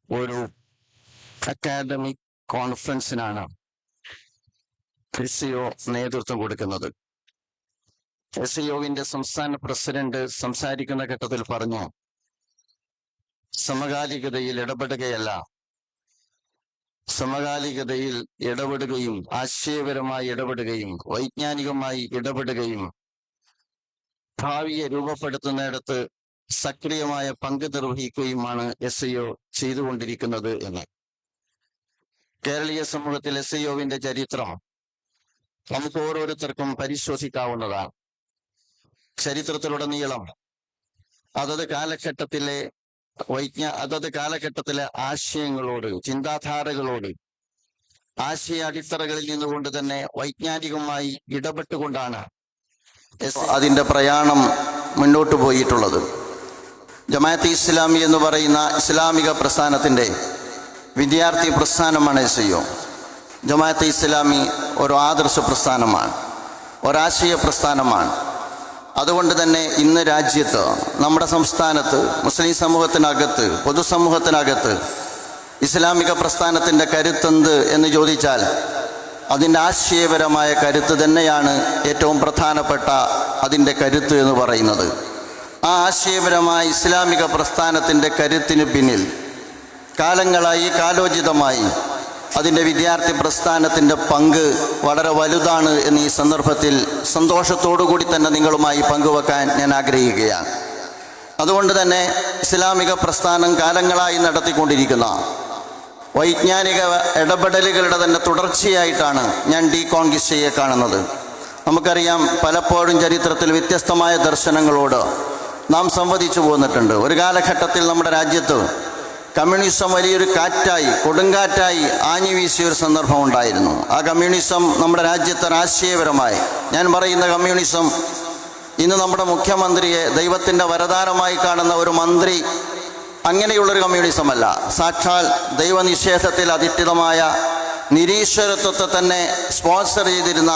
ഒരു academic കോൺഫറൻസിനാണ് SCO നേതൃത്വം കൊടുക്കുന്നത്. SCOവിന്റെ സംസ്ഥാന പ്രസിഡന്റ് സംസാരിക്കുന്ന ഘട്ടത്തിൽ പറഞ്ഞു, സമകാലികതയിൽ ഇടപെടുകയല്ല, സമകാലികതയിൽ ഇടപെടുകയും ആശയപരമായി ഇടപെടുകയും വൈജ്ഞാനികമായി ഇടപെടുകയും ഭാവിയെ രൂപപ്പെടുത്തുന്നിടത്ത് സക്രിയമായ പങ്ക് നിർവഹിക്കുകയുമാണ് SCO ചെയ്തുകൊണ്ടിരിക്കുന്നത് എന്ന്. കേരളീയ സമൂഹത്തിൽ SCOവിന്റെ ചരിത്രം നമുക്ക് ഓരോരുത്തർക്കും പരിശോധിക്കാവുന്നതാണ്. ചരിത്രത്തിലുടനീളം അതത് കാലഘട്ടത്തിലെ ആശയങ്ങളോട്, ചിന്താധാരകളോട്, ആശയ അടിത്തറകളിൽ നിന്നുകൊണ്ട് തന്നെ വൈജ്ഞാനികമായി ഇടപെട്ടുകൊണ്ടാണ് അതിന്റെ പ്രയാണം മുന്നോട്ട് പോയിട്ടുള്ളത്. ജമാഅത്തെ ഇസ്ലാമി എന്ന് പറയുന്ന ഇസ്ലാമിക പ്രസ്ഥാനത്തിന്റെ വിദ്യാർത്ഥി പ്രസ്ഥാനമാണ് SCO. ജമാഅത്തെ ഇസ്ലാമി ഒരു ആദർശ പ്രസ്ഥാനമാണ്, ഒരാശയ പ്രസ്ഥാനമാണ്. അതുകൊണ്ട് തന്നെ ഇന്ന് രാജ്യത്ത്, നമ്മുടെ സംസ്ഥാനത്ത്, മുസ്ലിം സമൂഹത്തിനകത്ത്, പൊതുസമൂഹത്തിനകത്ത് ഇസ്ലാമിക പ്രസ്ഥാനത്തിൻ്റെ കരുത്തെന്ത് എന്ന് ചോദിച്ചാൽ അതിൻ്റെ ആശയപരമായ കരുത്ത് തന്നെയാണ് ഏറ്റവും പ്രധാനപ്പെട്ട അതിൻ്റെ കരുത്ത് എന്ന് പറയുന്നത്. ആ ആശയപരമായ ഇസ്ലാമിക പ്രസ്ഥാനത്തിൻ്റെ കരുത്തിന് പിന്നിൽ കാലങ്ങളായി, കാലോചിതമായി അതിൻ്റെ വിദ്യാർത്ഥി പ്രസ്ഥാനത്തിൻ്റെ പങ്ക് വളരെ വലുതാണ് എന്ന് ഈ സന്ദർഭത്തിൽ സന്തോഷത്തോടു കൂടി തന്നെ നിങ്ങളുമായി പങ്കുവെക്കാൻ ഞാൻ ആഗ്രഹിക്കുകയാണ്. അതുകൊണ്ട് തന്നെ ഇസ്ലാമിക പ്രസ്ഥാനം കാലങ്ങളായി നടത്തിക്കൊണ്ടിരിക്കുന്ന വൈജ്ഞാനിക ഇടപെടലുകളുടെ തന്നെ തുടർച്ചയായിട്ടാണ് ഞാൻ ഡീകോൺക്വിസ്റ്റയെ കാണുന്നത്. നമുക്കറിയാം, പലപ്പോഴും ചരിത്രത്തിൽ വ്യത്യസ്തമായ ദർശനങ്ങളോട് നാം സംവദിച്ചു പോന്നിട്ടുണ്ട്. ഒരു കാലഘട്ടത്തിൽ നമ്മുടെ രാജ്യത്ത് കമ്മ്യൂണിസം വലിയൊരു കാറ്റായി, കൊടുങ്കാറ്റായി ആഞ്ഞു വീശിയൊരു സന്ദർഭം ഉണ്ടായിരുന്നു. ആ കമ്മ്യൂണിസം നമ്മുടെ രാജ്യത്തെ ആശയപരമായി, ഞാൻ പറയുന്ന കമ്മ്യൂണിസം ഇന്ന് നമ്മുടെ മുഖ്യമന്ത്രിയെ ദൈവത്തിൻ്റെ വരദാനമായി കാണുന്ന ഒരു മന്ത്രി അങ്ങനെയുള്ളൊരു കമ്മ്യൂണിസമല്ല. സാക്ഷാൽ ദൈവനിഷേധത്തിൽ അധിഷ്ഠിതമായ നിരീശ്വരത്വത്തെ തന്നെ സ്പോൺസർ ചെയ്തിരുന്ന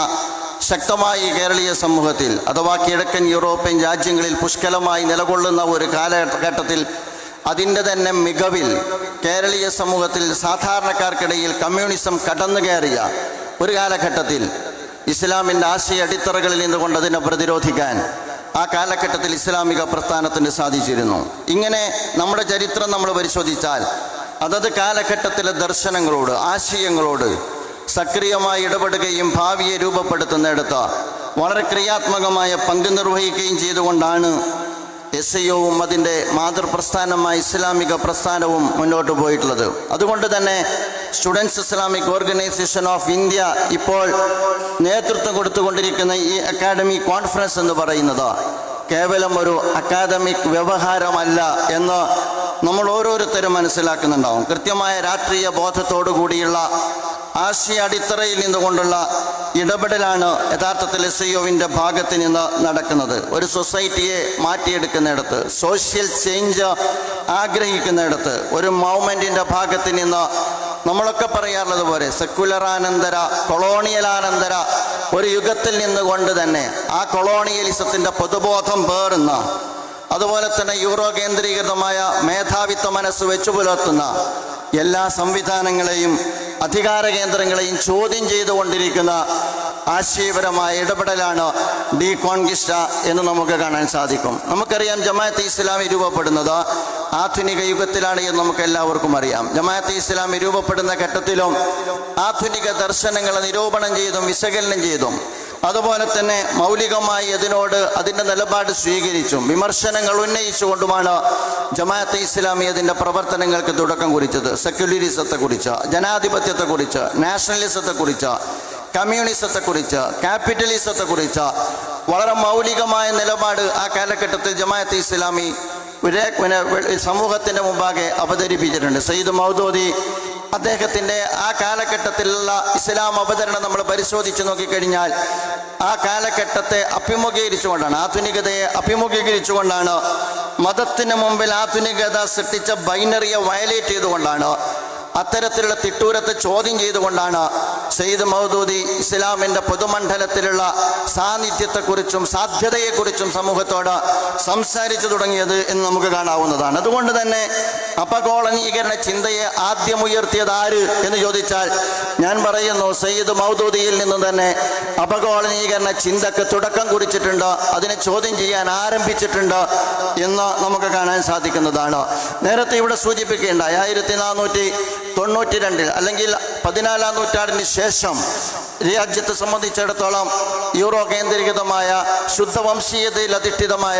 ശക്തമായി കേരളീയ സമൂഹത്തിൽ അഥവാ കിഴക്കൻ യൂറോപ്യൻ രാജ്യങ്ങളിൽ പുഷ്കലമായി നിലകൊള്ളുന്ന ഒരു കാലഘട്ടത്തിൽ അതിൻ്റെ തന്നെ മികവിൽ കേരളീയ സമൂഹത്തിൽ സാധാരണക്കാർക്കിടയിൽ കമ്മ്യൂണിസം കടന്നു കയറിയ ഒരു കാലഘട്ടത്തിൽ ഇസ്ലാമിൻ്റെ ആശയ അടിത്തറകളിൽ നിന്നുകൊണ്ട് അതിനെ പ്രതിരോധിക്കാൻ ആ കാലഘട്ടത്തിൽ ഇസ്ലാമിക പ്രസ്ഥാനത്തിന് സാധിച്ചിരുന്നു. ഇങ്ങനെ നമ്മുടെ ചരിത്രം നമ്മൾ പരിശോധിച്ചാൽ അതത് കാലഘട്ടത്തിലെ ദർശനങ്ങളോട്, ആശയങ്ങളോട് സക്രിയമായി ഇടപെടുകയും ഭാവിയെ രൂപപ്പെടുത്തുന്നിടത്ത് വളരെ ക്രിയാത്മകമായ പങ്ക് നിർവഹിക്കുകയും ചെയ്തുകൊണ്ടാണ് SCOവും അതിൻ്റെ മാതൃപ്രസ്ഥാനമായ ഇസ്ലാമിക പ്രസ്ഥാനവും മുന്നോട്ട് പോയിട്ടുള്ളത്. അതുകൊണ്ട് തന്നെ students Islamic organisation of India ഇപ്പോൾ നേതൃത്വം കൊടുത്തുകൊണ്ടിരിക്കുന്ന ഈ അക്കാഡമിക് കോൺഫറൻസ് എന്ന് പറയുന്നത് കേവലം ഒരു അക്കാദമിക് വ്യവഹാരമല്ല എന്ന് നമ്മൾ ഓരോരുത്തരും മനസ്സിലാക്കുന്നുണ്ടാവും. കൃത്യമായ രാഷ്ട്രീയ ബോധത്തോടു കൂടിയുള്ള ആശയ അടിത്തറയിൽ നിന്നുകൊണ്ടുള്ള ഇടപെടലാണ് യഥാർത്ഥത്തിൽ SCOവിൻ്റെ ഭാഗത്ത് നിന്ന് നടക്കുന്നത്. ഒരു സൊസൈറ്റിയെ മാറ്റിയെടുക്കുന്നിടത്ത്, സോഷ്യൽ ചേഞ്ച് ആഗ്രഹിക്കുന്നിടത്ത്, ഒരു മൂവ്മെൻറ്റിൻ്റെ ഭാഗത്ത് നിന്ന് നമ്മളൊക്കെ പറയാറുള്ളത് പോലെ സെക്കുലറാനന്തര, കൊളോണിയലാനന്തര ഒരു യുഗത്തിൽ നിന്നുകൊണ്ട് തന്നെ ആ കൊളോണിയലിസത്തിൻ്റെ പൊതുബോധം പേറുന്ന, അതുപോലെ തന്നെ യൂറോ കേന്ദ്രീകൃതമായ മേധാവിത്വ മനസ്സ് വെച്ചു പുലർത്തുന്ന എല്ലാ സംവിധാനങ്ങളെയും അധികാര കേന്ദ്രങ്ങളെയും ചോദ്യം ചെയ്തുകൊണ്ടിരിക്കുന്ന ആശയപരമായ ഇടപെടലാണ് ഡീകോൺക്വിസ്റ്റ എന്ന് നമുക്ക് കാണാൻ സാധിക്കും. നമുക്കറിയാം, ജമാഅത്തെ ഇസ്ലാമി രൂപപ്പെടുന്നത് ആധുനിക യുഗത്തിലാണ് എന്ന് നമുക്ക് എല്ലാവർക്കും അറിയാം. ജമാഅത്തെ ഇസ്ലാമി രൂപപ്പെടുന്ന ഘട്ടത്തിലും ആധുനിക ദർശനങ്ങളെ നിരൂപണം ചെയ്തും വിശകലനം ചെയ്തും അതുപോലെ തന്നെ മൗലികമായി അതിൻ്റെ നിലപാട് സ്വീകരിച്ചും വിമർശനങ്ങൾ ഉന്നയിച്ചുകൊണ്ടുമാണ് ജമാഅത്തെ ഇസ്ലാമി അതിൻ്റെ പ്രവർത്തനങ്ങൾക്ക് തുടക്കം കുറിച്ചത്. സെക്യുലറിസത്തെക്കുറിച്ച്, ജനാധിപത്യത്തെക്കുറിച്ച്, നാഷണലിസത്തെക്കുറിച്ച്, കമ്മ്യൂണിസത്തെക്കുറിച്ച്, ക്യാപിറ്റലിസത്തെക്കുറിച്ച് വളരെ മൗലികമായ നിലപാട് ആ കാലഘട്ടത്തിൽ ജമാഅത്തെ ഇസ്ലാമി സമൂഹത്തിൻ്റെ മുമ്പാകെ അവതരിപ്പിച്ചിട്ടുണ്ട്. സയ്യിദ് മൗദൂദി അദ്ദേഹത്തിൻ്റെ ആ കാലഘട്ടത്തിലുള്ള ഇസ്ലാം അവതരണം നമ്മൾ പരിശോധിച്ച് നോക്കിക്കഴിഞ്ഞാൽ ആ കാലഘട്ടത്തെ അഭിമുഖീകരിച്ചുകൊണ്ടാണ്, ആധുനികതയെ അഭിമുഖീകരിച്ചുകൊണ്ടാണ്, മതത്തിന് മുമ്പിൽ ആധുനികത സൃഷ്ടിച്ച ബൈനറിയെ വയലേറ്റ് ചെയ്തുകൊണ്ടാണ് അത്തരത്തിലുള്ള തിട്ടൂരത്തെ ചോദ്യം ചെയ്തുകൊണ്ടാണ് സയ്യിദ് മൗദൂദി ഇസ്ലാമിൻ്റെ പൊതുമണ്ഡലത്തിലുള്ള സാന്നിധ്യത്തെക്കുറിച്ചും സാധ്യതയെക്കുറിച്ചും സമൂഹത്തോട് സംസാരിച്ചു തുടങ്ങിയത് എന്ന് നമുക്ക് കാണാവുന്നതാണ്. അതുകൊണ്ട് തന്നെ അപകോളനീകരണ ചിന്തയെ ആദ്യം ഉയർത്തിയത് ആര് എന്ന് ചോദിച്ചാൽ ഞാൻ പറയുന്നു സയ്യിദ് മൗദൂദിയിൽ നിന്ന് തന്നെ അപകോളനീകരണ ചിന്തക്ക് തുടക്കം കുറിച്ചിട്ടുണ്ട്, അതിനെ ചോദ്യം ചെയ്യാൻ ആരംഭിച്ചിട്ടുണ്ട് എന്ന് നമുക്ക് കാണാൻ സാധിക്കുന്നതാണ്. നേരത്തെ ഇവിടെ സൂചിപ്പിക്കേണ്ടായി 1492 അല്ലെങ്കിൽ 14-ാം നൂറ്റാണ്ടിന് ശേഷം രാജ്യത്തെ സംബന്ധിച്ചിടത്തോളം യൂറോ കേന്ദ്രീകൃതമായ ശുദ്ധവംശീയതയിൽ അധിഷ്ഠിതമായ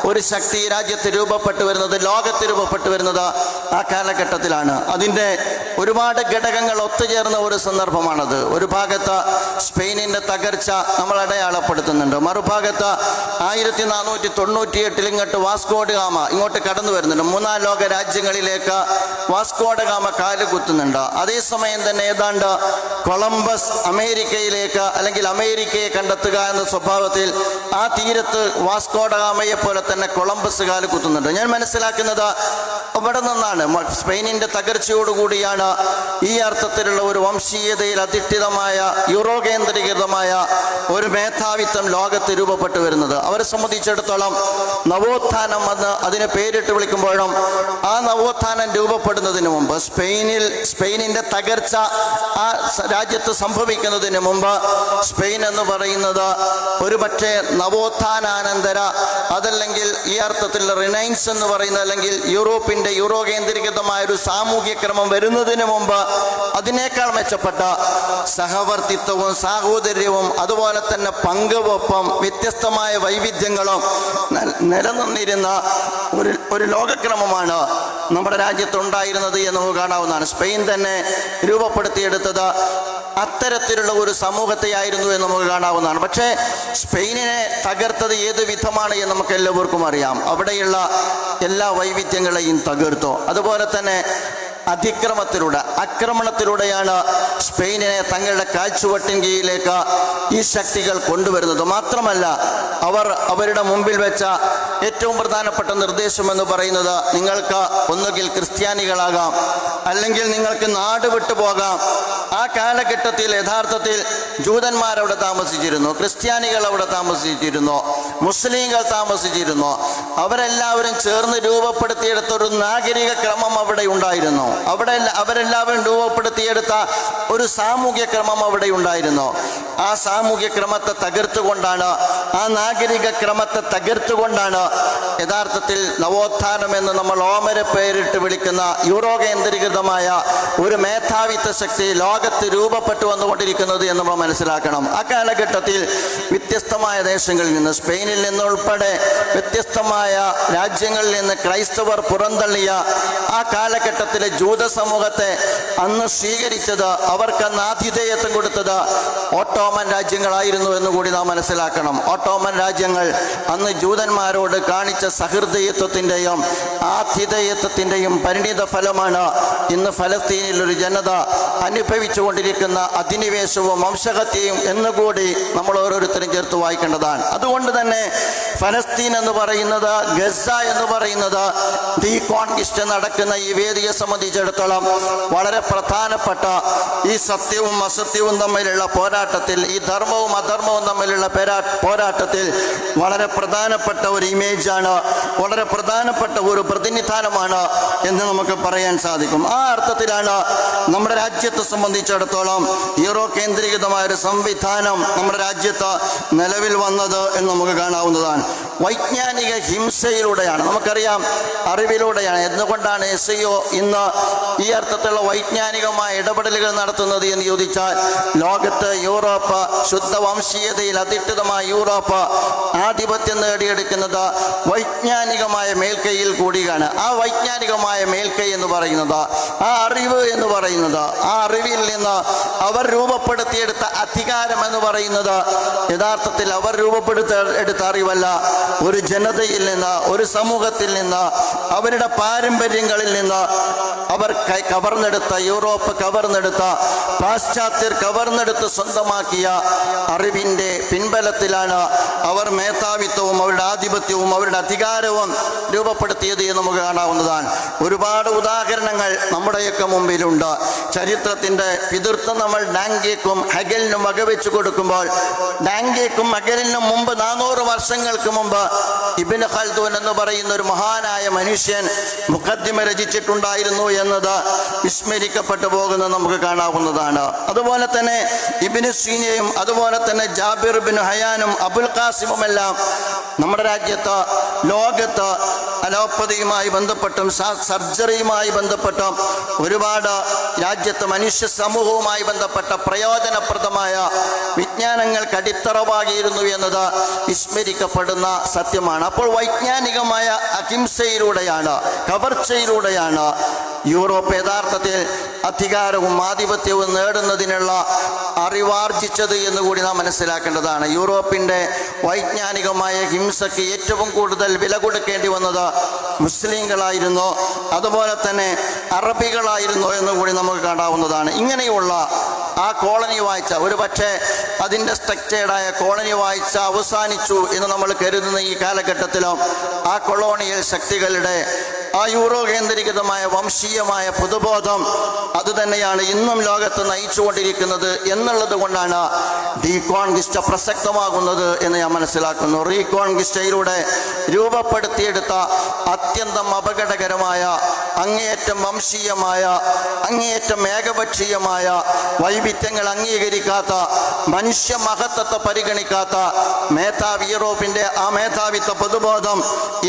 ഒരു ശക്തി രാജ്യത്ത് രൂപപ്പെട്ടു വരുന്നത്, ലോകത്ത് രൂപപ്പെട്ടു വരുന്നത് ആ കാലഘട്ടത്തിലാണ്. അതിൻ്റെ ഒരുപാട് ഘടകങ്ങൾ ഒത്തുചേർന്ന ഒരു സന്ദർഭമാണത്. ഒരു ഭാഗത്ത് സ്പെയിനിൻ്റെ തകർച്ച നമ്മൾ അടയാളപ്പെടുത്തുന്നുണ്ട്, മറുഭാഗത്ത് 1498 ഇങ്ങോട്ട് വാസ്കോ ഡ ഗാമ ഇങ്ങോട്ട് കടന്നു വരുന്നുണ്ട്. 3-ാം ലോക രാജ്യങ്ങളിലേക്ക് വാസ്കോ ഡ ഗാമ കാലുകുത്തുന്നുണ്ട്. അതേസമയം തന്നെ ഏതാണ്ട് കൊളംബസ് അമേരിക്കയിലേക്ക് അല്ലെങ്കിൽ അമേരിക്കയെ കണ്ടെത്തുക എന്ന സ്വഭാവത്തിൽ ആ തീരത്ത് വാസ്കോ ഡ ഗാമയെ പോലെ തന്നെ കൊളംബസ് കാലുകുത്തുന്നുണ്ട്. ഞാൻ മനസ്സിലാക്കുന്നത് അവിടെ നിന്നാണ്. സ്പെയിനിൻ്റെ തകർച്ചയോടുകൂടിയാണ് ഈ അർത്ഥത്തിലുള്ള ഒരു വംശീയതയിൽ അധിഷ്ഠിതമായ യൂറോ കേന്ദ്രീകൃതമായ ഒരു മേധാവിത്വം ലോകത്ത് രൂപപ്പെട്ടു വരുന്നത്. അവരെ സംബന്ധിച്ചിടത്തോളം നവോത്ഥാനം എന്ന് അതിനെ പേരിട്ട് വിളിക്കുമ്പോഴും ആ നവോത്ഥാനം രൂപപ്പെടുന്നതിന് മുമ്പ് സ്പെയിനിൻ്റെ തകർച്ച ആ രാജ്യത്ത് സംഭവിക്കുന്നതിന് മുമ്പ് സ്പെയിൻ എന്ന് പറയുന്നത് ഒരു പക്ഷേ നവോത്ഥാനാനന്തര അതല്ലെങ്കിൽ ഈ അർത്ഥത്തിൽ റിനൈൻസ് എന്ന് പറയുന്ന അല്ലെങ്കിൽ യൂറോ കേന്ദ്രീകൃതമായ ഒരു സാമൂഹ്യ ക്രമം വരുന്നതിന് മുമ്പ് അതിനേക്കാൾ മെച്ചപ്പെട്ട സഹവർത്തിത്വവും സാഹോദര്യവും അതുപോലെ തന്നെ പങ്കുവെപ്പും വ്യത്യസ്തമായ വൈവിധ്യങ്ങളും നിലനിന്നിരുന്ന ഒരു ലോകക്രമമാണ് നമ്മുടെ രാജ്യത്തുണ്ടായിരുന്നത് എന്ന് നമുക്ക് കാണാവുന്നതാണ്. സ്പെയിൻ തന്നെ രൂപപ്പെടുത്തിയെടുത്തത് അത്തരത്തിലുള്ള ഒരു സമൂഹത്തെയായിരുന്നു എന്ന് നമുക്ക് കാണാവുന്നതാണ്. പക്ഷേ സ്പെയിനിനെ തകർത്തത് ഏത് വിധമാണ് എന്ന് നമുക്ക് എല്ലാവർക്കും അറിയാം. അവിടെയുള്ള എല്ലാ വൈവിധ്യങ്ങളെയും തകർത്തു. അതുപോലെ തന്നെ ആക്രമണത്തിലൂടെയാണ് സ്പെയിനിനെ തങ്ങളുടെ കാഴ്ചവട്ടിൻ കീഴിലേക്ക് ഈ ശക്തികൾ കൊണ്ടുവരുന്നത്. മാത്രമല്ല അവരുടെ മുമ്പിൽ വെച്ച ഏറ്റവും പ്രധാനപ്പെട്ട നിർദ്ദേശം എന്ന് പറയുന്നത് നിങ്ങൾക്ക് ഒന്നുകിൽ ക്രിസ്ത്യാനികളാകാം അല്ലെങ്കിൽ നിങ്ങൾക്ക് നാട് വിട്ടു പോകാം. ആ കാലഘട്ടത്തിൽ യഥാർത്ഥത്തിൽ ജൂതന്മാരവിടെ താമസിച്ചിരുന്നു, ക്രിസ്ത്യാനികൾ അവിടെ താമസിച്ചിരുന്നു, മുസ്ലിങ്ങൾ താമസിച്ചിരുന്നു. അവരെല്ലാവരും ചേർന്ന് രൂപപ്പെടുത്തിയെടുത്തൊരു നാഗരിക ക്രമം അവിടെ ഉണ്ടായിരുന്നു. അവരെല്ലാവരും രൂപപ്പെടുത്തിയെടുത്ത ഒരു സാമൂഹ്യ ക്രമം അവിടെ ഉണ്ടായിരുന്നു. ആ സാമൂഹ്യ ക്രമത്തെ തകർത്തുകൊണ്ടാണ്, ആ നാഗരിക ക്രമത്തെ തകർത്തുകൊണ്ടാണ് യഥാർത്ഥത്തിൽ നവോത്ഥാനം എന്ന് നമ്മൾ ഓമര പേരിട്ട് വിളിക്കുന്ന യൂറോ കേന്ദ്രീകൃതമായ ഒരു മേധാവിത്വ ശക്തി ലോകത്ത് രൂപപ്പെട്ടു വന്നുകൊണ്ടിരിക്കുന്നത് എന്ന് നമ്മൾ മനസ്സിലാക്കണം. ആ കാലഘട്ടത്തിൽ വ്യത്യസ്തമായ ദേശങ്ങളിൽ നിന്ന്, സ്പെയിനിൽ നിന്നുൾപ്പെടെ വ്യത്യസ്തമായ രാജ്യങ്ങളിൽ നിന്ന് ക്രൈസ്തവർ പുറന്തള്ളിയ ആ കാലഘട്ടത്തിലെ ജൂത സമൂഹത്തെ അന്ന് സ്വീകരിച്ചത്, അവർക്കന്ന് ആതിഥേയത്വം കൊടുത്തത് ഓട്ടോമൻ രാജ്യങ്ങളായിരുന്നു എന്നുകൂടി നാം മനസ്സിലാക്കണം. ഓട്ടോമൻ രാജ്യങ്ങൾ അന്ന് ജൂതന്മാരോട് കാണിച്ച സഹൃദയത്വത്തിൻ്റെയും ആതിഥേയത്വത്തിൻ്റെയും പരിണിത ഫലമാണ് ഇന്ന് ഫലസ്തീനിൽ ഒരു ജനത അനുഭവിച്ചുകൊണ്ടിരിക്കുന്ന അധിനിവേശവും വംശഹത്യയും എന്നുകൂടി നമ്മൾ ഓരോരുത്തരും ചേർത്ത് വായിക്കേണ്ടതാണ്. അതുകൊണ്ട് തന്നെ ഫലസ്തീൻ എന്ന് പറയുന്നത്, ഗസ എന്ന് പറയുന്നത് ഡീകോൺക്വിസ്റ്റ് നടക്കുന്ന ഈ വേദിയെ സംബന്ധിച്ചിടത്തോളം വളരെ പ്രധാനപ്പെട്ട ഈ സത്യവും അസത്യവും തമ്മിലുള്ള പോരാട്ടത്തിൽ, ഈ ധർമ്മവും അധർമ്മവും തമ്മിലുള്ള പോരാട്ടത്തിൽ വളരെ പ്രധാനപ്പെട്ട ഒരു ഇമേജാണ്, വളരെ പ്രധാനപ്പെട്ട ഒരു പ്രതിനിധാനമാണ് എന്ന് നമുക്ക് പറയാൻ സാധിക്കും. ആ അർത്ഥത്തിലാണ് നമ്മുടെ രാജ്യത്തെ സംബന്ധിച്ചിടത്തോളം യൂറോ കേന്ദ്രീകൃതമായ ഒരു സംവിധാനം നമ്മുടെ രാജ്യത്ത് നിലവിൽ വന്നത് എന്ന് നമുക്ക് കാണാവുന്നതാണ്. വൈജ്ഞാനിക ഹിംസയിലൂടെയാണ്, നമുക്കറിയാം, അറിവിലൂടെയാണ്. എന്തുകൊണ്ടാണ് SIO ഇന്ന് ഈ അർത്ഥത്തിലുള്ള വൈജ്ഞാനികമായ ഇടപെടലുകൾ നടത്തുന്നത് എന്ന് ചോദിച്ചാൽ, ലോകത്ത് യൂറോപ്പ്, ശുദ്ധ വംശീയതയിൽ അധിഷ്ഠിതമായ യൂറോപ്പ് ആധിപത്യം നേടിയെടുക്കുന്നത് വൈജ്ഞാനികമായ മേൽക്കൈയിൽ കൂടിയാണ്. ആ വൈജ്ഞാനികമായ മേൽക്കൈ എന്ന് പറയുന്നത്, ആ അറിവ് എന്ന് പറയുന്നത്, ആ അറിവിൽ നിന്ന് അവർ രൂപപ്പെടുത്തിയെടുത്ത അധികാരം എന്ന് പറയുന്നത് യഥാർത്ഥത്തിൽ അവർ രൂപപ്പെടുത്തിയെടുത്ത അറിവല്ല, ഒരു ജനതയിൽ നിന്ന്, ഒരു സമൂഹത്തിൽ നിന്ന്, അവരുടെ പാരമ്പര്യങ്ങളിൽ നിന്ന്, കവർന്നെടുത്ത, യൂറോപ്പ് കവർന്നെടുത്ത, പാശ്ചാത്യർ കവർന്നെടുത്ത് സ്വന്തമാക്കിയ അറിവിൻ്റെ പിൻബലത്തിലാണ് അവർ മേധാവിത്വവും അവരുടെ ആധിപത്യവും അവരുടെ അധികാരവും രൂപപ്പെടുത്തിയത് എന്ന് നമുക്ക് കാണാവുന്നതാണ്. ഒരുപാട് ഉദാഹരണങ്ങൾ നമ്മുടെയൊക്കെ മുമ്പിലുണ്ട്. ചരിത്രത്തിൻ്റെ പിതൃത്വം നമ്മൾ ഡാങ്കേക്കും ഹെഗലിനും വകവെച്ചു കൊടുക്കുമ്പോൾ, ഡാങ്കേക്കും ഹെഗലിനും മുമ്പ് 400 വർഷങ്ങൾക്ക് മുമ്പ് ഇബ്നു ഖൽദൂൻ എന്ന് പറയുന്ന ഒരു മഹാനായ മനുഷ്യൻ മുഖദ്ദിമ രചിച്ചിട്ടുണ്ടായിരുന്നു എന്നത് വിസ്മരിക്കപ്പെട്ടു പോകുന്നത് നമുക്ക് കാണാവുന്നതാണ്. അതുപോലെ തന്നെ ഇബ്നു സീനയും അതുപോലെ തന്നെ ജാബിർ ബിൻ ഹയാനും അബുൽ ഖാസിമുമെല്ലാം നമ്മുടെ രാജ്യത്ത്, ലോകത്ത് അലോപ്പതിയുമായി ബന്ധപ്പെട്ടും സർജറിയുമായി ബന്ധപ്പെട്ടും ഒരുപാട് രാജ്യത്ത് മനുഷ്യ സമൂഹവുമായി ബന്ധപ്പെട്ട പ്രയോജനപ്രദമായ വിജ്ഞാനങ്ങൾക്ക് അടിത്തറവാകിയിരുന്നു എന്നത് വിസ്മരിക്കപ്പെടുന്ന സത്യമാണ്. അപ്പോൾ വൈജ്ഞാനികമായ അഹിംസയിലൂടെയാണ്, കവർച്ചയിലൂടെയാണ് യൂറോപ്പ് യഥാർത്ഥത്തിൽ അധികാരവും ആധിപത്യവും നേടുന്നതിനുള്ള അറിവാർജിച്ചത് എന്നുകൂടി നാം മനസ്സിലാക്കേണ്ടതാണ്. യൂറോപ്പിൻ്റെ വൈജ്ഞാനികമായ ഹിംസയ്ക്ക് ഏറ്റവും കൂടുതൽ വില കൊടുക്കേണ്ടി വന്നത് മുസ്ലിങ്ങളായിരുന്നു, അതുപോലെ തന്നെ അറബികളായിരുന്നു എന്നുകൂടി നമുക്ക് കാണാവുന്നതാണ്. ഇങ്ങനെയുള്ള ആ കോളനി വാഴ്ച, ഒരു പക്ഷേ അതിൻ്റെ സ്ട്രക്ചേർഡായ കോളനി വാഴ്ച അവസാനിച്ചു എന്ന് നമ്മൾ കരുതുന്ന ഈ കാലഘട്ടത്തിലും ആ കൊളോണിയൽ ശക്തികളുടെ ആ യൂറോ കേന്ദ്രീകൃതമായ വംശീയമായ പൊതുബോധം അതുതന്നെയാണ് ഇന്നും ലോകത്ത് നയിച്ചുകൊണ്ടിരിക്കുന്നത് എന്നുള്ളത് കൊണ്ടാണ് ഡീകോൺക്വിസ്റ്റ പ്രസക്തമാകുന്നത് എന്ന് ഞാൻ മനസ്സിലാക്കുന്നു. റീകോൺക്വിസ്റ്റയിലൂടെ രൂപപ്പെടുത്തിയെടുത്ത അത്യന്തം അപകടകരമായ, അങ്ങേയറ്റം വംശീയമായ, അങ്ങേയറ്റം ഏകപക്ഷീയമായ, വൈവിധ്യങ്ങൾ അംഗീകരിക്കാത്ത, മനുഷ്യ മഹത്വത്തെ പരിഗണിക്കാത്ത മേധാവി യൂറോപ്പിൻ്റെ ആ മേധാവിത്വ പൊതുബോധം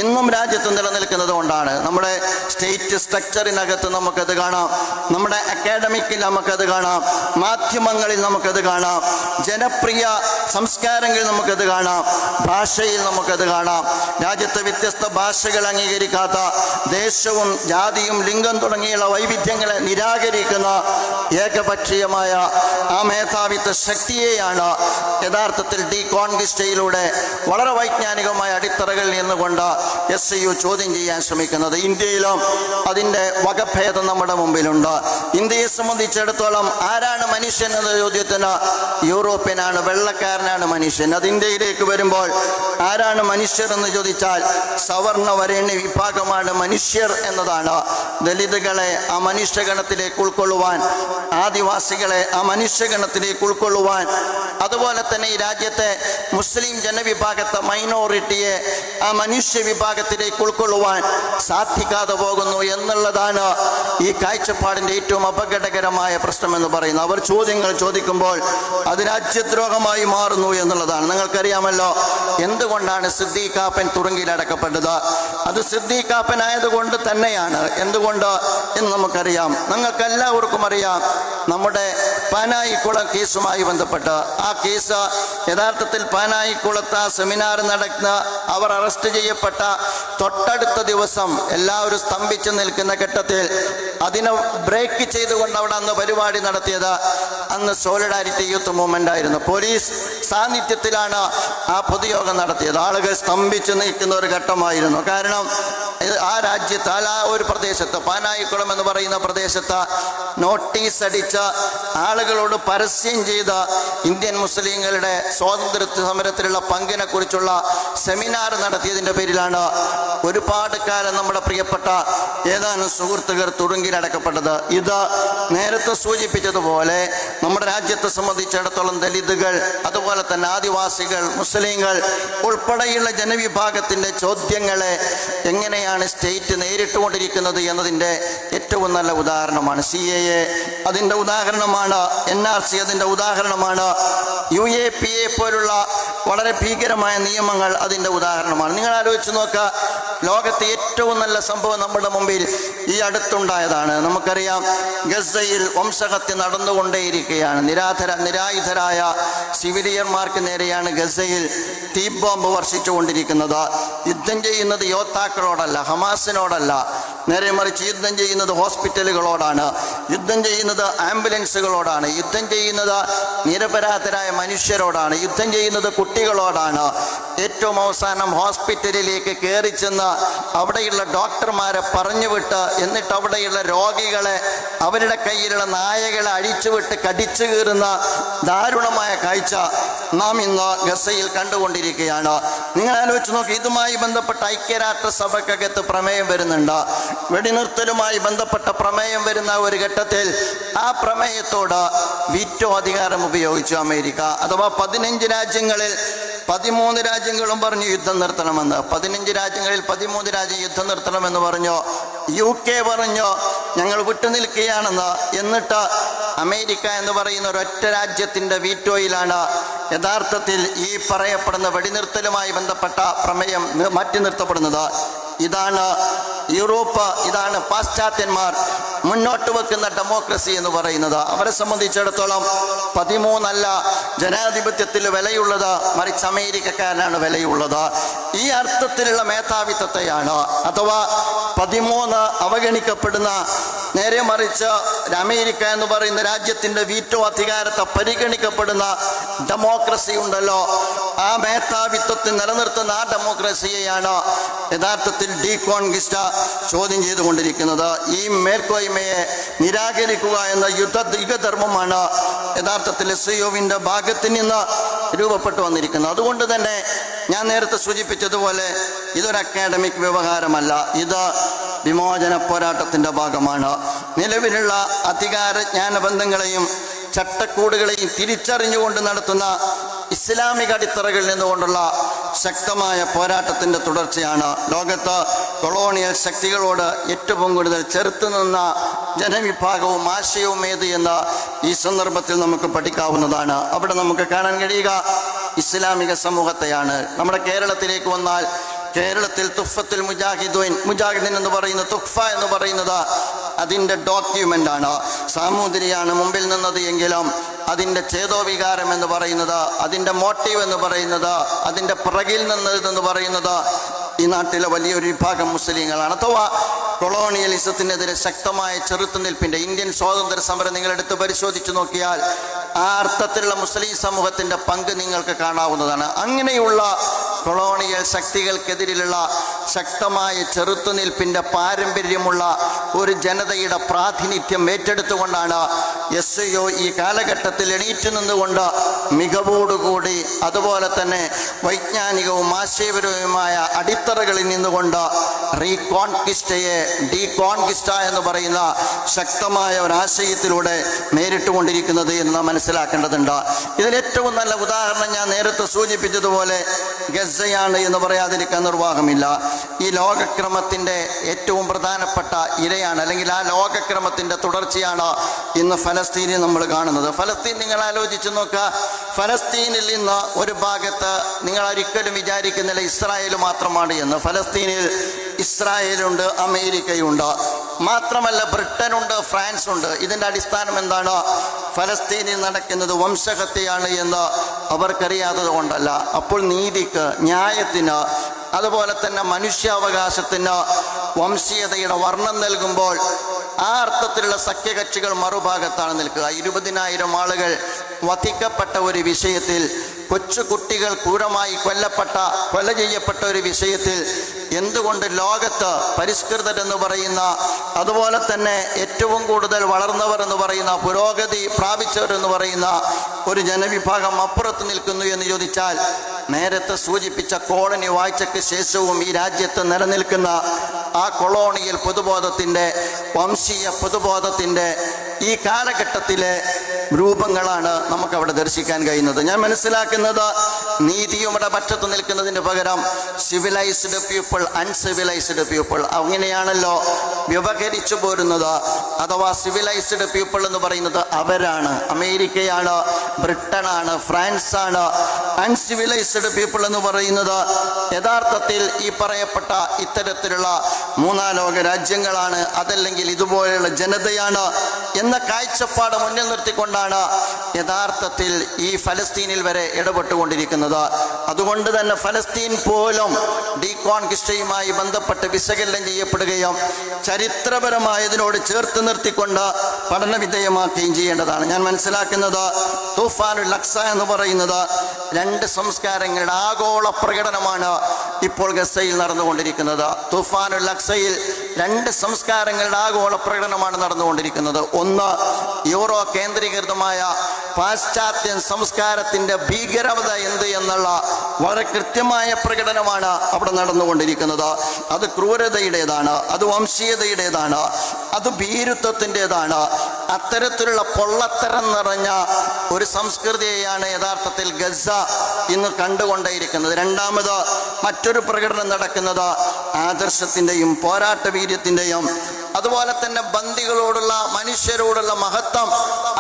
ഇന്നും രാജ്യത്ത് നിലനിൽക്കുന്നത് കൊണ്ടാണ്. നമ്മുടെ സ്റ്റേറ്റ് സ്ട്രക്ചറിനകത്ത് നമുക്കത് കാണാം, നമ്മുടെ അക്കാഡമിക്കിൽ നമുക്കത് കാണാം, മാധ്യമങ്ങളിൽ നമുക്കത് കാണാം, ജനപ്രിയ സംസ്കാരങ്ങളിൽ നമുക്കത് കാണാം, ഭാഷയിൽ നമുക്കത് കാണാം. രാജ്യത്തെ വ്യത്യസ്ത ഭാഷകൾ അംഗീകരിക്കാത്ത, ദേശവും ജാതിയും ലിംഗം തുടങ്ങിയുള്ള വൈവിധ്യങ്ങളെ നിരാകരിക്കുന്ന ഏകപക്ഷീയമായ ആ മേധാവിത്വ ശക്തിയെയാണ് യഥാർത്ഥത്തിൽ ഡീകോൺക്വിസ്റ്റയിലൂടെ വളരെ വൈജ്ഞാനികമായ അടിത്തറകളിൽ നിന്നുകൊണ്ട് SIU ചോദ്യം ചെയ്യാൻ ശ്രമിക്കുന്നത്. ഇന്ത്യയിലും അതിൻ്റെ വകഭേദം നമ്മുടെ മുമ്പിലുണ്ട്. ഇന്ത്യയെ സംബന്ധിച്ചിടത്തോളം ആരാണ് മനുഷ്യൻ എന്ന ചോദ്യത്തിന് യൂറോപ്യനാണ്, വെള്ളക്കാരനാണ് മനുഷ്യൻ. അത് ഇന്ത്യയിലേക്ക് വരുമ്പോൾ ആരാണ് മനുഷ്യർ എന്ന് ചോദിച്ചാൽ സവർണ വരേണ്യ വിഭാഗമാണ് മനുഷ്യർ എന്നതാണ്. ദലിതുകളെ ആ മനുഷ്യഗണത്തിലേക്ക് ഉൾക്കൊള്ളുവാൻ, ആദിവാസികളെ ആ മനുഷ്യഗണത്തിലേക്ക് ഉൾക്കൊള്ളുവാൻ, അതുപോലെ തന്നെ ഈ രാജ്യത്തെ മുസ്ലിം ജനവിഭാഗത്തെ മൈനോറിറ്റിയെ ആ മനുഷ്യ വിഭാഗത്തിലേക്ക് ഉൾക്കൊള്ളുവാൻ സാധിക്കാതെ പോകുന്നു എന്നുള്ളതാണ് ഈ കാഴ്ചപ്പാടിൻ്റെ ഏറ്റവും അപകടകരമായ പ്രശ്നമെന്ന് പറയുന്നത്. അവർ ചോദ്യങ്ങൾ ചോദിക്കുമ്പോൾ അത് രാജ്യദ്രോഹമായി മാറുന്നു എന്നുള്ളതാണ്. നിങ്ങൾക്കറിയാമല്ലോ എന്തുകൊണ്ടാണ് സിദ്ദീഖാപ്പൻ തുറുങ്കിലടക്കപ്പെട്ടത്? അത് സിദ്ദീഖാപ്പനായതുകൊണ്ട് തന്നെയാണ്. എന്തുകൊണ്ട് എന്ന് നമുക്കറിയാം. നിങ്ങൾക്കെല്ലാവർക്കും അറിയാം, നമ്മുടെ പാനായിക്കുളം കേസുമായി ബന്ധപ്പെട്ട് ആ കേസ് യഥാർത്ഥത്തിൽ പാനായിക്കുളത്ത് ആ സെമിനാർ നടക്കുന്ന അവർ അറസ്റ്റ് ചെയ്യപ്പെട്ട തൊട്ടടുത്ത ദിവസം എല്ലാവരും സ്തംഭിച്ചു നിൽക്കുന്ന ഘട്ടത്തിൽ അതിനെ ബ്രേക്ക് ചെയ്തുകൊണ്ട് അവിടെ അന്ന് പരിപാടി നടത്തിയത് അന്ന് സോളിഡാരിറ്റി യൂത്ത് മൂവ്മെൻ്റ് ആയിരുന്നു. പോലീസ് സാന്നിധ്യത്തിലാണ് ആ പൊതുയോഗം നടത്തിയത്. ആളുകൾ സ്തംഭിച്ചു നിൽക്കുന്ന ഒരു ഘട്ടമായിരുന്നു. കാരണം ആ രാജ്യത്ത് ആ ഒരു പ്രദേശത്ത്, പാനായിക്കുളം എന്ന് പറയുന്ന പ്രദേശത്ത് നോട്ടീസ് അടിച്ച് ആളുകളോട് പരസ്യം ചെയ്ത ഇന്ത്യൻ മുസ്ലിങ്ങളുടെ സ്വാതന്ത്ര്യ സമരത്തിലുള്ള പങ്കിനെ കുറിച്ചുള്ള സെമിനാർ നടത്തിയതിൻ്റെ പേരിലാണ് ഒരുപാട് കാലം നമ്മുടെ പ്രിയപ്പെട്ട ഏതാനും സുഹൃത്തുക്കൾ തുറുങ്കിലടക്കപ്പെട്ടത്. ഇത് നേരത്തെ സൂചിപ്പിച്ചതുപോലെ നമ്മുടെ രാജ്യത്തെ സംബന്ധിച്ചിടത്തോളം ദലിതുകൾ, അതുപോലെ തന്നെ ആദിവാസികൾ, മുസ്ലിങ്ങൾ ഉൾപ്പെടെയുള്ള ജനവിഭാഗത്തിൻ്റെ ചോദ്യങ്ങളെ എങ്ങനെയാണ് സ്റ്റേറ്റ് നേരിട്ടുകൊണ്ടിരിക്കുന്നത് എന്നതിൻ്റെ ഏറ്റവും നല്ല ഉദാഹരണമാണ് CAA. അതിൻ്റെ ഉദാഹരണമാണ് NRC. അതിൻ്റെ ഉദാഹരണമാണ് UAPA പോലുള്ള വളരെ ഭീകരമായ നിയമങ്ങൾ അതിൻ്റെ ഉദാഹരണമാണ്. നിങ്ങൾ ആലോചിച്ച് നോക്കുക, ലോകത്തെ ഏറ്റവും നല്ല സംഭവം നമ്മുടെ മുമ്പിൽ ഈ അടുത്തുണ്ടായതാണ്. നമുക്കറിയാം, ഗസയിൽ വംശഹത്യ നടന്നുകൊണ്ടേയിരിക്കുകയാണ്. നിരായുധരായ സിവിലിയന്മാർക്ക് നേരെയാണ് ഗസയിൽ തീ ബോംബ് വർഷിച്ചുകൊണ്ടിരിക്കുന്നത്. യുദ്ധം ചെയ്യുന്നത് യോദ്ധാക്കളോടല്ല, ഹമാസിനോടല്ല, നേരെ മറിച്ച് യുദ്ധം ചെയ്യുന്നത് ഹോസ്പിറ്റലുകളോടാണ്, യുദ്ധം ചെയ്യുന്നത് ആംബുലൻസുകളോടാണ്, യുദ്ധം ചെയ്യുന്നത് നിരപരാധരായ മനുഷ്യരോടാണ്, യുദ്ധം ചെയ്യുന്നത് കുട്ടികളോടാണ്. ഏറ്റവും ഏറ്റവും അവസാനം ഹോസ്പിറ്റലിലേക്ക് കയറി ചെന്ന് അവിടെയുള്ള ഡോക്ടർമാരെ പറഞ്ഞുവിട്ട് എന്നിട്ട് അവിടെയുള്ള രോഗികളെ അവരുടെ കയ്യിലുള്ള നായകളെ അഴിച്ചുവിട്ട് കടിച്ചു കീറുന്ന ദാരുണമായ കാഴ്ച നാം ഇന്ന് ഗസയിൽ കണ്ടുകൊണ്ടിരിക്കുകയാണ്. നിങ്ങൾ ആലോചിച്ച് നോക്കി, ഇതുമായി ബന്ധപ്പെട്ട ഐക്യരാഷ്ട്രസഭക്കകത്ത് പ്രമേയം വരുന്നുണ്ട്. വെടിനിർത്തലുമായി ബന്ധപ്പെട്ട പ്രമേയം വരുന്ന ഒരു ഘട്ടത്തിൽ ആ പ്രമേയത്തോട് വീറ്റോ അധികാരം ഉപയോഗിച്ചു അമേരിക്ക. അഥവാ 15 രാജ്യങ്ങളിൽ 13 രാജ്യങ്ങളും പറഞ്ഞു യുദ്ധം നിർത്തണമെന്ന്. 15 രാജ്യങ്ങളിൽ 13 രാജ്യം യുദ്ധം നിർത്തണമെന്ന് പറഞ്ഞു. UK പറഞ്ഞു ഞങ്ങൾ വിട്ടുനിൽക്കുകയാണെന്ന്. എന്നിട്ട് അമേരിക്ക എന്ന് പറയുന്ന ഒരൊറ്റ രാജ്യത്തിൻ്റെ വീറ്റോയിലാണ് യഥാർത്ഥത്തിൽ ഈ പറയപ്പെടുന്ന വെടിനിർത്തലുമായി ബന്ധപ്പെട്ട പ്രമേയം മാറ്റി നിർത്തപ്പെടുന്നത്. ഇതാണ് യൂറോപ്പ്, ഇതാണ് പാശ്ചാത്യന്മാർ മുന്നോട്ട് വെക്കുന്ന ഡെമോക്രസി എന്ന് പറയുന്നത്. അവരെ സംബന്ധിച്ചിടത്തോളം 13 അല്ല ജനാധിപത്യത്തിൽ വിലയുള്ളത്, മറിച്ച് അമേരിക്കക്കാരനാണ് വിലയുള്ളത്. ഈ അർത്ഥത്തിലുള്ള മേധാവിത്വത്തെയാണ്, അഥവാ 13 അവഗണിക്കപ്പെടുന്ന, നേരെ മറിച്ച് അമേരിക്ക എന്ന് പറയുന്ന രാജ്യത്തിൻ്റെ വീറ്റോ അധികാരത്തെ പരിഗണിക്കപ്പെടുന്ന ഡെമോക്രസി ഉണ്ടല്ലോ, ആ മേധാവിത്വത്തെ നിലനിർത്തുന്ന ആ ഡെമോക്രസിയെയാണ് യഥാർത്ഥത്തിൽ ഡീകോൺക്വിസ്റ്റ് ചോദ്യം ചെയ്തുകൊണ്ടിരിക്കുന്നത്. ഈ മേൽക്കോയ്മയെ നിരാകരിക്കുക എന്ന യുഗധർമ്മമാണ് യഥാർത്ഥത്തിൽ SIOവിൻ്റെ ഭാഗത്ത് നിന്ന് രൂപപ്പെട്ടു വന്നിരിക്കുന്നത്. അതുകൊണ്ട് തന്നെ ഞാൻ നേരത്തെ സൂചിപ്പിച്ചതുപോലെ ഇതൊരു അക്കാഡമിക് വ്യവഹാരമല്ല, ഇത് വിമോചന പോരാട്ടത്തിൻ്റെ ഭാഗമാണ്. നിലവിലുള്ള അധികാര ജ്ഞാനബന്ധങ്ങളെയും ചട്ടക്കൂടുകളെയും തിരിച്ചറിഞ്ഞുകൊണ്ട് നടത്തുന്ന ഇസ്ലാമിക അടിത്തറകളിൽ നിന്നുകൊണ്ടുള്ള ശക്തമായ പോരാട്ടത്തിൻ്റെ തുടർച്ചയാണ്. ലോകത്ത് കൊളോണിയൽ ശക്തികളോട് ഏറ്റവും കൂടുതൽ ചെറുത്തു നിന്ന ജനവിഭാഗവും ആശയവും ഏത് എന്ന് ഈ സന്ദർഭത്തിൽ നമുക്ക് പഠിക്കാവുന്നതാണ്. അവിടെ നമുക്ക് കാണാൻ കഴിയുക ഇസ്ലാമിക സമൂഹത്തെയാണ്. നമ്മുടെ കേരളത്തിലേക്ക് വന്നാൽ കേരളത്തിൽ തുഫത്തുൽ മുജാഹിദീൻ എന്ന് പറയുന്ന തുഫ എന്ന് പറയുന്നത് അതിൻ്റെ ഡോക്യുമെൻ്റാണ്. സാമൂതിരിയാണ് മുമ്പിൽ നിന്നത് എങ്കിലും അതിൻ്റെ ചേതോവികാരം എന്ന് പറയുന്നത്, അതിൻ്റെ മോട്ടീവ് എന്ന് പറയുന്നത്, അതിൻ്റെ പിറകിൽ നിന്നതെന്ന് പറയുന്നത് ഈ നാട്ടിലെ വലിയൊരു വിഭാഗം മുസ്ലിങ്ങളാണ്. അഥവാ കൊളോണിയലിസത്തിനെതിരെ ശക്തമായ ചെറുത്തുനിൽപ്പിൻ്റെ ഇന്ത്യൻ സ്വാതന്ത്ര്യ സമരം നിങ്ങളെടുത്ത് പരിശോധിച്ചു നോക്കിയാൽ ആ അർത്ഥത്തിലുള്ള മുസ്ലിം സമൂഹത്തിൻ്റെ പങ്ക് നിങ്ങൾക്ക് കാണാവുന്നതാണ്. അങ്ങനെയുള്ള കൊളോണിയൽ ശക്തികൾക്കെതിരെയുള്ള ശക്തമായ ചെറുത്തുനിൽപ്പിൻ്റെ പാരമ്പര്യമുള്ള ഒരു ജനതയുടെ പ്രാതിനിധ്യം ഏറ്റെടുത്തുകൊണ്ടാണ് SIO ഈ കാലഘട്ടത്തിൽ എണീറ്റ് നിന്നുകൊണ്ട് മികവോടുകൂടി അതുപോലെ തന്നെ വൈജ്ഞാനികവും ആശയപരവുമായ അടിത്തറകളിൽ നിന്നുകൊണ്ട് റീകോൺക്വിസ്റ്റയെ ഡീകോൺക്വിസ്റ്റ എന്ന് പറയുന്ന ശക്തമായ ഒരാശയത്തിലൂടെ നേരിട്ടുകൊണ്ടിരിക്കുന്നത് എന്ന് നാം മനസ്സിലാക്കേണ്ടതുണ്ട്. ഇതിലേറ്റവും നല്ല ഉദാഹരണം ഞാൻ നേരത്തെ സൂചിപ്പിച്ചതുപോലെ ഗസയാണ് എന്ന് പറയാതിരിക്കാൻ നിർവാഹമില്ല. ഈ ലോകക്രമത്തിൻ്റെ ഏറ്റവും പ്രധാനപ്പെട്ട ഇരയാണ്, അല്ലെങ്കിൽ ആ ലോകക്രമത്തിൻ്റെ തുടർച്ചയാണ് ഇന്ന് ഫലസ്തീനിൽ നമ്മൾ കാണുന്നത്. ഫലസ്തീൻ നിങ്ങൾ ആലോചിച്ച് നോക്കുക, ഫലസ്തീനിൽ നിന്ന് ഒരു ഭാഗത്ത് നിങ്ങൾ ഒരിക്കലും വിചാരിക്കുന്നില്ല ഇസ്രായേൽ മാത്രമാണ് എന്ന്. ഫലസ്തീനിൽ ഇസ്രായേലുണ്ട്, അമേരിക്കയുണ്ട്, മാത്രമല്ല ബ്രിട്ടനുണ്ട്, ഫ്രാൻസ് ഉണ്ട്. ഇതിൻ്റെ അടിസ്ഥാനം എന്താണ്? ഫലസ്തീനിൽ നടക്കുന്നത് വംശഹത്യയാണ് എന്ന് അവർക്കറിയാത്തത് കൊണ്ടല്ല. അപ്പോൾ നീതിക്ക്, ന്യായത്തിന്, അതുപോലെ തന്നെ മനുഷ്യാവകാശത്തിന് വംശീയതയുടെ വർണ്ണം നൽകുമ്പോൾ ആ അർത്ഥത്തിലുള്ള സഖ്യകക്ഷികൾ മറുഭാഗത്താണ് നിൽക്കുക. 20,000 ആളുകൾ വധിക്കപ്പെട്ട ഒരു വിഷയത്തിൽ, കൊച്ചുകുട്ടികൾ ക്രൂരമായി കൊല ചെയ്യപ്പെട്ട ഒരു വിഷയത്തിൽ എന്തുകൊണ്ട് ലോകത്ത് പരിഷ്കൃതരെന്ന് പറയുന്ന, അതുപോലെ തന്നെ ഏറ്റവും കൂടുതൽ വളർന്നവർ എന്ന് പറയുന്ന, പുരോഗതി പ്രാപിച്ചവരെന്ന് പറയുന്ന ഒരു ജനവിഭാഗം അപ്പുറത്ത് നിൽക്കുന്നു എന്ന് ചോദിച്ചാൽ, നേരത്തെ സൂചിപ്പിച്ച കോളനി വാഴ്ചയ്ക്ക് ശേഷവും ഈ രാജ്യത്ത് നിലനിൽക്കുന്ന ആ കൊളോണിയൽ പൊതുബോധത്തിൻ്റെ, വംശീയ പൊതുബോധത്തിൻ്റെ ഈ കാലഘട്ടത്തിലെ രൂപങ്ങളാണ് നമുക്കവിടെ ദർശിക്കാൻ കഴിയുന്നത്. ഞാൻ മനസ്സിലാക്കുന്നത് നീതിയുടെ പക്ഷത്ത് നിൽക്കുന്നതിന് പകരം സിവിലൈസ്ഡ് പീപ്പിൾ, അൺസിവിലൈസ്ഡ് പീപ്പിൾ, അങ്ങനെയാണല്ലോ വ്യവഹരിച്ചു പോരുന്നത്. അഥവാ സിവിലൈസ്ഡ് പീപ്പിൾ എന്ന് പറയുന്നത് അവരാണ്, അമേരിക്കയാണ്, ബ്രിട്ടനാണ്, ഫ്രാൻസാണ്. അൺസിവിലൈസ്ഡ് പീപ്പിൾ എന്ന് പറയുന്നത് യഥാർത്ഥത്തിൽ ഈ പറയപ്പെട്ട ഇത്തരത്തിലുള്ള മൂന്നാം ലോക രാജ്യങ്ങളാണ്, അതല്ലെങ്കിൽ ഇതുപോലെയുള്ള ജനതയാണ് എന്ന കാഴ്ചപ്പാട് മുന്നിൽ നിർത്തിക്കൊണ്ടാണ് യഥാർത്ഥത്തിൽ ഈ ഫലസ്തീനിൽ വരെ ഇടപെട്ടുകൊണ്ടിരിക്കുന്നത്. അതുകൊണ്ട് തന്നെ ഫലസ്തീൻ പോലും ഡീകോൺക്വിസ്റ്റയുമായി ബന്ധപ്പെട്ട് വിശകലനം ചെയ്യപ്പെടുകയും ചരിത്രപരമായതിനോട് ചേർത്ത് നിർത്തിക്കൊണ്ട് പഠനവിധേയമാക്കുകയും ചെയ്യേണ്ടതാണ്. ഞാൻ മനസ്സിലാക്കുന്നത് തൂഫാനുൽ അഖ്സ എന്ന് പറയുന്നത് രണ്ട് സംസ്കാരങ്ങളുടെ ആഗോള പ്രകടനമാണ് ഇപ്പോൾ ഗസയിൽ നടന്നുകൊണ്ടിരിക്കുന്നത്. തുഫാനുൽ അക്സയിൽ രണ്ട് സംസ്കാരങ്ങളുടെ ആഗോള പ്രകടനമാണ് നടന്നുകൊണ്ടിരിക്കുന്നത്. ഒന്ന്, യൂറോ കേന്ദ്രീകൃതമായ പാശ്ചാത്യൻ സംസ്കാരത്തിൻ്റെ ഭീകരത എന്ത് എന്നുള്ള വളരെ കൃത്യമായ പ്രകടനമാണ് അവിടെ നടന്നുകൊണ്ടിരിക്കുന്നത്. അത് ക്രൂരതയുടേതാണ്, അത് വംശീയതയുടേതാണ്, അത് ഭീരുത്വത്തിൻ്റെതാണ്. അത്തരത്തിലുള്ള പൊള്ളത്തരം നിറഞ്ഞ ഒരു സംസ്കൃതിയെയാണ് യഥാർത്ഥത്തിൽ ഗസ ഇന്ന് കണ്ടുകൊണ്ടേയിരിക്കുന്നത്. രണ്ടാമത് മറ്റൊരു പ്രകടനം നടക്കുന്നത് ആദർശത്തിൻ്റെയും പോരാട്ട വീര്യത്തിൻ്റെയും അതുപോലെ തന്നെ ബന്ദികളോടുള്ള മനുഷ്യരോടുള്ള മഹത്വം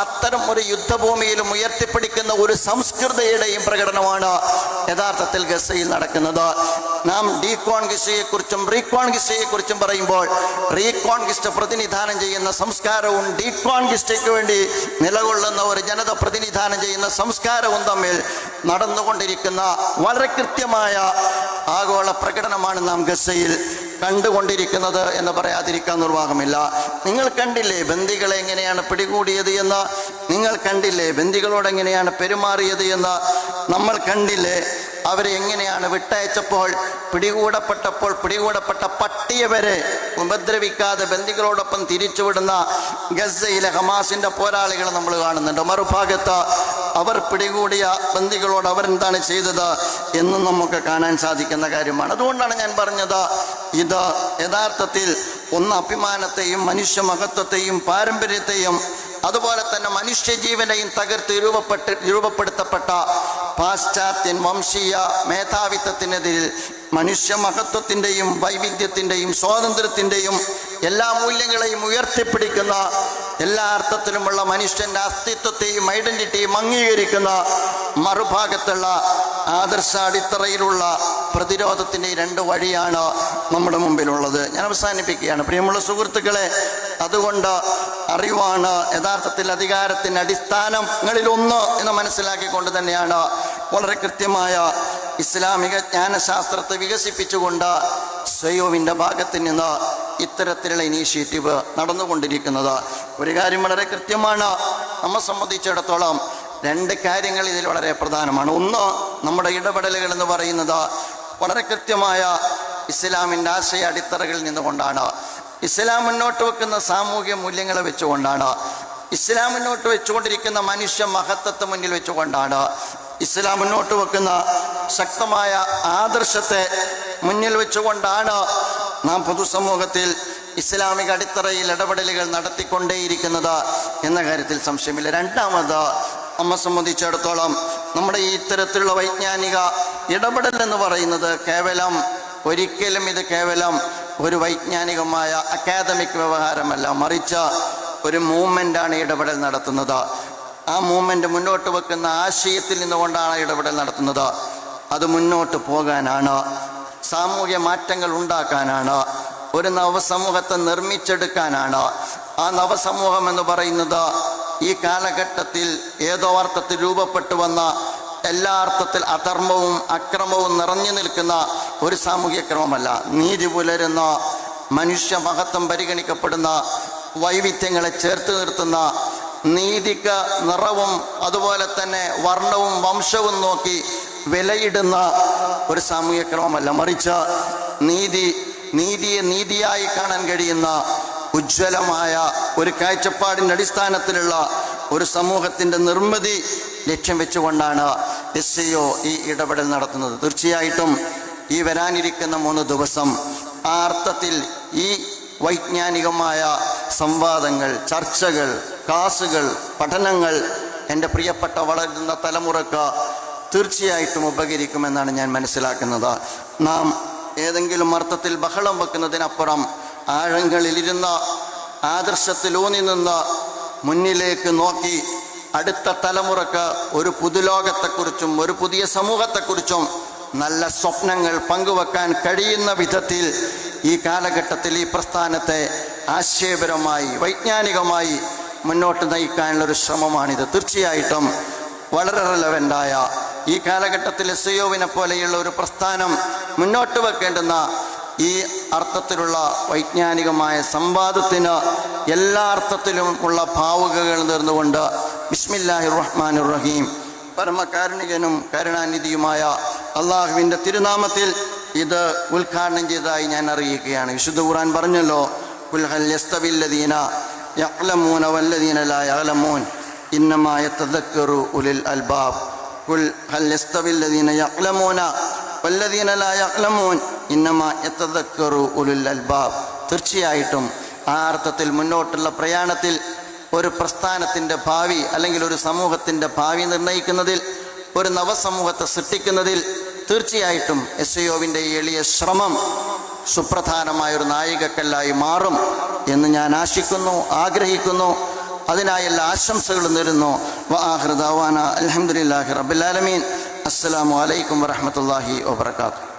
അത്തരം ഒരു യുദ്ധഭൂമിയിലും ഉയർത്തിപ്പിടിക്കുന്ന ഒരു സംസ്കൃതിയുടെയും പ്രകടനമാണ് യഥാർത്ഥത്തിൽ ഗസയിൽ നടക്കുന്നത്. നാം ഡീകോൺകിസ്റ്റയെക്കുറിച്ചും റീകോൺകിസ്റ്റയെക്കുറിച്ചും പറയുമ്പോൾ റീകോൺകിസ്റ്റ് പ്രതിനിധാനം ചെയ്യുന്ന സംസ്കാരവും ഡീകോൺകിസ്റ്റയ്ക്ക് വേണ്ടി നിലകൊള്ളുന്ന ഒരു ജനത പ്രതിനിധാനം ചെയ്യുന്ന സംസ്കാരവും തമ്മിൽ നടന്നുകൊണ്ടിരിക്കുന്ന വളരെ കൃത്യമായ ആഗോള പ്രകടനമാണ് നാം ഗസയിൽ കണ്ടുകൊണ്ടിരിക്കുന്നത് എന്ന് പറയാതിരിക്കാൻ നിർവാഹമില്ല. നിങ്ങൾ കണ്ടില്ലേ ബന്ദികളെ എങ്ങനെയാണ് പിടികൂടിയത് എന്ന്? നിങ്ങൾ കണ്ടില്ലേ ബന്ദികളോട് എങ്ങനെയാണ് പെരുമാറിയത് എന്ന്? നമ്മൾ കണ്ടില്ലേ അവരെ എങ്ങനെയാണ് വിട്ടയച്ചപ്പോൾ പിടികൂടപ്പെട്ട പട്ടിയെ വരെ ഉപദ്രവിക്കാതെ ബന്ദികളോടൊപ്പം തിരിച്ചുവിടുന്ന ഗസയിലെ ഹമാസിൻ്റെ പോരാളികളെ നമ്മൾ കാണുന്നുണ്ട്. മറുഭാഗത്ത് അവർ പിടികൂടിയ ബന്ദികളോട് അവരെന്താണ് ചെയ്തത് എന്നും നമുക്ക് കാണാൻ സാധിക്കുന്ന കാര്യമാണ്. അതുകൊണ്ടാണ് ഞാൻ പറഞ്ഞത്, ഇത് യഥാർത്ഥത്തിൽ ഒന്ന് അഭിമാനത്തെയും മനുഷ്യ മഹത്വത്തെയും പാരമ്പര്യത്തെയും അതുപോലെ തന്നെ മനുഷ്യജീവനെയും തകർത്ത് രൂപപ്പെടുത്തപ്പെട്ട പാശ്ചാത്യൻ വംശീയ മേധാവിത്വത്തിനെതിരിൽ മനുഷ്യ മഹത്വത്തിൻ്റെയും വൈവിധ്യത്തിൻ്റെയും സ്വാതന്ത്ര്യത്തിൻ്റെയും എല്ലാ മൂല്യങ്ങളെയും ഉയർത്തിപ്പിടിക്കുന്ന എല്ലാ അർത്ഥത്തിലുമുള്ള മനുഷ്യൻ്റെ അസ്തിത്വത്തെയും ഐഡൻറ്റിറ്റിയും അംഗീകരിക്കുന്ന മറുഭാഗത്തുള്ള ആദർശ അടിത്തറയിലുള്ള പ്രതിരോധത്തിൻ്റെ രണ്ട് വഴിയാണ് നമ്മുടെ മുമ്പിലുള്ളത്. ഞാൻ അവസാനിപ്പിക്കുകയാണ്. പ്രിയമുള്ള സുഹൃത്തുക്കളെ, അതുകൊണ്ട് അറിവാണ് യഥാർത്ഥത്തിൽ അധികാരത്തിൻ്റെ അടിസ്ഥാനങ്ങളിലൊന്ന് എന്ന് മനസ്സിലാക്കിക്കൊണ്ട് തന്നെയാണ് വളരെ കൃത്യമായ ഇസ്ലാമിക ജ്ഞാനശാസ്ത്രത്തെ വികസിപ്പിച്ചുകൊണ്ട് സ്വയോവിൻ്റെ ഭാഗത്ത് നിന്ന് ഇത്തരത്തിലുള്ള ഇനീഷ്യേറ്റീവ് നടന്നുകൊണ്ടിരിക്കുന്നത്. ഒരു കാര്യം വളരെ കൃത്യമാണ്, നമ്മെ സംബന്ധിച്ചിടത്തോളം രണ്ട് കാര്യങ്ങൾ ഇതിൽ വളരെ പ്രധാനമാണ്. ഒന്ന്, നമ്മുടെ ഇടപെടലുകൾ എന്ന് പറയുന്നത് വളരെ കൃത്യമായ ഇസ്ലാമിൻ്റെ ആശയ അടിത്തറകളിൽ നിന്നുകൊണ്ടാണ്. ഇസ്ലാം മുന്നോട്ട് വെക്കുന്ന സാമൂഹ്യ മൂല്യങ്ങളെ വെച്ചുകൊണ്ടാണ്. ഇസ്ലാം മുന്നോട്ട് വെച്ചുകൊണ്ടിരിക്കുന്ന മനുഷ്യ മഹത്വത്തെ മുന്നിൽ വെച്ചുകൊണ്ടാണ്. ഇസ്ലാം മുന്നോട്ട് വെക്കുന്ന ശക്തമായ ആദർശത്തെ മുന്നിൽ വെച്ചുകൊണ്ടാണ് നാം പൊതുസമൂഹത്തിൽ ഇസ്ലാമിക അടിത്തറയിൽ ഇടപെടലുകൾ നടത്തിക്കൊണ്ടേയിരിക്കുന്നത് എന്ന കാര്യത്തിൽ സംശയമില്ല. രണ്ടാമത്, നമ്മെ സംബന്ധിച്ചിടത്തോളം നമ്മുടെ ഈ ഇത്തരത്തിലുള്ള വൈജ്ഞാനിക ഇടപെടൽ എന്ന് പറയുന്നത് ഒരിക്കലും ഇത് കേവലം ഒരു വൈജ്ഞാനികമായ അക്കാദമിക് വ്യവഹാരമല്ല, മറിച്ച് ഒരു മൂവ്മെൻ്റാണ് ഇടപെടൽ നടത്തുന്നത്. ആ മൂവ്മെൻ്റ് മുന്നോട്ട് വെക്കുന്ന ആശയത്തിൽ നിന്നുകൊണ്ടാണ് ഇടപെടൽ നടത്തുന്നത്. അത് മുന്നോട്ട് പോകാനാണ്, സാമൂഹ്യ മാറ്റങ്ങൾ ഉണ്ടാക്കാനാണ്, ഒരു നവസമൂഹത്തെ നിർമ്മിച്ചെടുക്കാനാണ്. ആ നവസമൂഹം എന്ന് പറയുന്നത് ഈ കാലഘട്ടത്തിൽ ഏതോ അർത്ഥത്തിൽ രൂപപ്പെട്ടു വന്ന എല്ലാ അർത്ഥത്തിൽ അധർമ്മവും അക്രമവും നിറഞ്ഞു നിൽക്കുന്ന ഒരു സാമൂഹ്യ ക്രമമല്ല. നീതി പുലരുന്ന, മനുഷ്യ മഹത്വം പരിഗണിക്കപ്പെടുന്ന, വൈവിധ്യങ്ങളെ ചേർത്ത് നിർത്തുന്ന, നീതിക്ക് നിറവും അതുപോലെ തന്നെ വർണ്ണവും വംശവും നോക്കി വിലയിടുന്ന ഒരു സാമൂഹ്യ ക്രമമല്ല, മറിച്ച് നീതിയെ നീതിയായി കാണാൻ കഴിയുന്ന ഉജ്ജ്വലമായ ഒരു കാഴ്ചപ്പാടിൻ്റെ അടിസ്ഥാനത്തിലുള്ള ഒരു സമൂഹത്തിൻ്റെ നിർമ്മിതി ലക്ഷ്യം വെച്ചുകൊണ്ടാണ് SCO ഈ ഇടപെടൽ നടത്തുന്നത്. തീർച്ചയായിട്ടും ഈ വരാനിരിക്കുന്ന 3 ദിവസം ആ അർത്ഥത്തിൽ ഈ വൈജ്ഞാനികമായ സംവാദങ്ങൾ, ചർച്ചകൾ, ക്ലാസുകൾ, പഠനങ്ങൾ എൻ്റെ പ്രിയപ്പെട്ട വളരുന്ന തലമുറക്ക് തീർച്ചയായിട്ടും ഉപകരിക്കുമെന്നാണ് ഞാൻ മനസ്സിലാക്കുന്നത്. നാം ഏതെങ്കിലും അർത്ഥത്തിൽ ബഹളം വെക്കുന്നതിനപ്പുറം ആഴങ്ങളിലിരുന്ന ആദർശത്തിലൂന്നി നിന്ന് മുന്നിലേക്ക് നോക്കി അടുത്ത തലമുറക്ക് ഒരു പുതുലോകത്തെക്കുറിച്ചും ഒരു പുതിയ സമൂഹത്തെക്കുറിച്ചും നല്ല സ്വപ്നങ്ങൾ പങ്കുവെക്കാൻ കഴിയുന്ന വിധത്തിൽ ഈ കാലഘട്ടത്തിൽ ഈ പ്രസ്ഥാനത്തെ ആശയപരമായി വൈജ്ഞാനികമായി മുന്നോട്ട് നയിക്കാനുള്ളൊരു ശ്രമമാണിത്. തീർച്ചയായിട്ടും വളരെ റെലവൻ്റായ ഈ കാലഘട്ടത്തിൽ SCOവിനെ പോലെയുള്ള ഒരു പ്രസ്ഥാനം മുന്നോട്ട് വെക്കേണ്ടുന്ന ഈ അർത്ഥത്തിലുള്ള വൈജ്ഞാനികമായ സംവാദത്തിന് എല്ലാ അർത്ഥത്തിലും ഉള്ള ഭാവുകകൾ നേർന്നുകൊണ്ട് ബിസ്മില്ലാഹിർ റഹ്മാനിർ റഹീം പരമകാരുണികനും കരുണാനിധിയുമായ അള്ളാഹുവിൻ്റെ തിരുനാമത്തിൽ ഇത് ഉദ്ഘാടനം ചെയ്തതായി ഞാൻ അറിയിക്കുകയാണ്. വിശുദ്ധ ഖുർആൻ പറഞ്ഞല്ലോ, ഖുൽ ഹൽ യസ്തവില്ലദീന യഅ്ലമൂന വല്ലദീന ലാ യഅ്ലമൂൻ ഇന്നമാ യതദക്കറു ഉലുൽ അൽബാബ്. ഖുൽ ഹൽ യസ്തവില്ലദീന യഅ്ലമൂന വല്ലദീന ലാ യഅ്ലമൂൻ ഇന്നമാ യതദക്കറു ഉലുൽ അൽബാബ്. തീർച്ചയായിട്ടും ആ അർത്ഥത്തിൽ മുന്നോട്ടുള്ള പ്രയാണത്തിൽ ഒരു പ്രസ്ഥാനത്തിൻ്റെ ഭാവി അല്ലെങ്കിൽ ഒരു സമൂഹത്തിൻ്റെ ഭാവി നിർണ്ണയിക്കുന്നതിൽ, ഒരു നവസമൂഹത്തെ സൃഷ്ടിക്കുന്നതിൽ തീർച്ചയായിട്ടും SIOവിൻ്റെ എളിയ ശ്രമം സുപ്രധാനമായൊരു നാഴികക്കല്ലായി മാറും എന്ന് ഞാൻ ആശിക്കുന്നു, ആഗ്രഹിക്കുന്നു. അതിനായുള്ള ആശംസകൾ നേരുന്നു. വആഖിറു ദഅവാന അൽഹംദുലില്ലാഹി റബ്ബിൽ ആലമീൻ. അസ്സലാമു അലൈക്കും വറഹ്മത്തുള്ളാഹി വബറകാതുഹു.